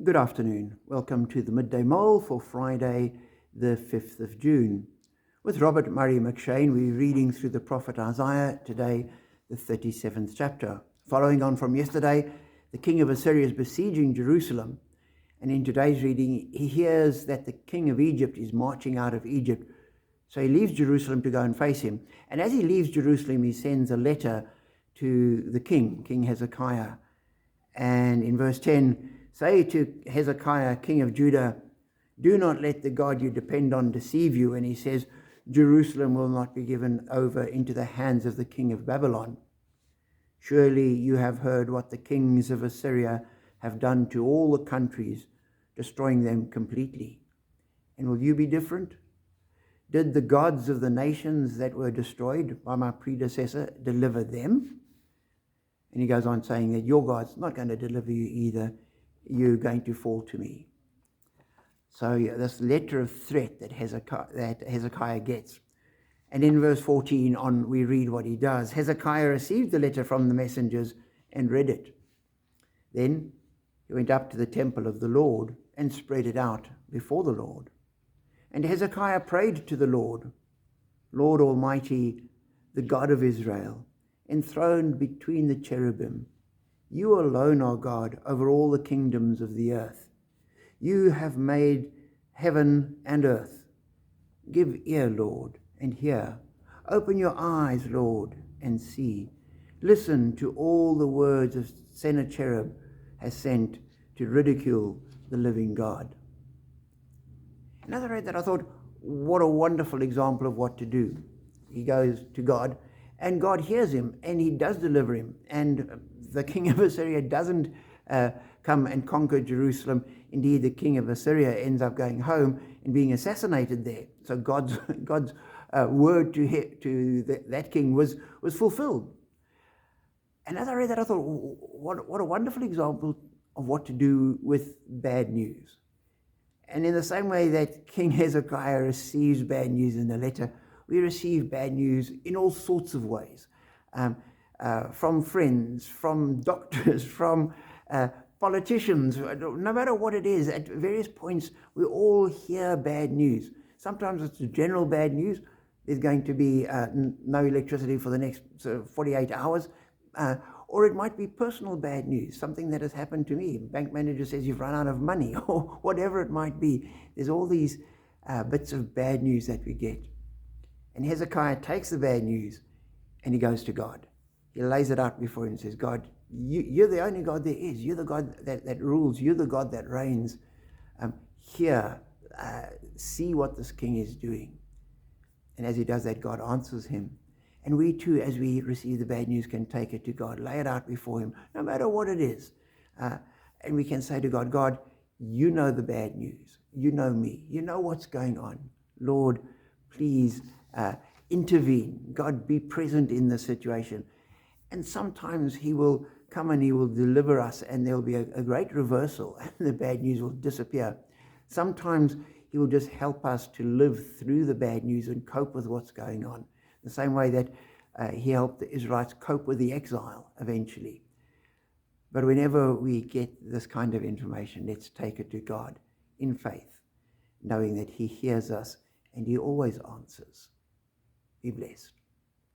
Good afternoon. Welcome to the Midday Mull for Friday, the 5th of June. With Robert Murray McShane, we're reading through the prophet Isaiah, today the 37th chapter. Following on from yesterday, the king of Assyria is besieging Jerusalem. And in today's reading, he hears that the king of Egypt is marching out of Egypt. So he leaves Jerusalem to go and face him. And as he leaves Jerusalem, he sends a letter to the king, King Hezekiah. And in verse 10, say to Hezekiah, king of Judah, do not let the God you depend on deceive you. And he says, Jerusalem will not be given over into the hands of the king of Babylon. Surely you have heard what the kings of Assyria have done to all the countries, destroying them completely. And will you be different? Did the gods of the nations that were destroyed by my predecessor deliver them? And he goes on saying that your God's not going to deliver you either. You're going to fall to me. So this letter of threat that Hezekiah gets. And in verse 14 on, we read what he does. Hezekiah received the letter from the messengers and read it. Then he went up to the temple of the Lord and spread it out before the Lord. And Hezekiah prayed to the Lord, Lord Almighty, the God of Israel, enthroned between the cherubim. You alone are God over all the kingdoms of the earth. You have made heaven and earth. Give ear, Lord, and hear. Open your eyes, Lord, and see. Listen to all the words of Sennacherib has sent to ridicule the living God. And as I read that, I thought, what a wonderful example of what to do. He goes to God, and God hears him, and he does deliver him. And the king of Assyria doesn't come and conquer Jerusalem. Indeed, the king of Assyria ends up going home and being assassinated there. So God's word to that king was fulfilled. And as I read that, I thought, what a wonderful example of what to do with bad news. And in the same way that King Hezekiah receives bad news in the letter, we receive bad news in all sorts of ways. From friends, from doctors, from politicians, no matter what it is, at various points we all hear bad news. Sometimes it's general bad news. There's going to be no electricity for the next 48 hours. Or it might be personal bad news, something that has happened to me. Bank manager says you've run out of money, or whatever it might be. There's all these bits of bad news that we get. And Hezekiah takes the bad news and he goes to God. He lays it out before him and says, God, you're the only God there is. You're the God that rules. You're the God that reigns. See what this king is doing. And as he does that, God answers him. And we too, as we receive the bad news, can take it to God, lay it out before him, no matter what it is. And we can say to God, God, you know the bad news. You know me. You know what's going on. Lord, please intervene. God, be present in the situation. And sometimes he will come and he will deliver us, and there'll be a great reversal, and the bad news will disappear. Sometimes he will just help us to live through the bad news and cope with what's going on. The same way that he helped the Israelites cope with the exile eventually. But whenever we get this kind of information, let's take it to God in faith, knowing that he hears us and he always answers. Be blessed.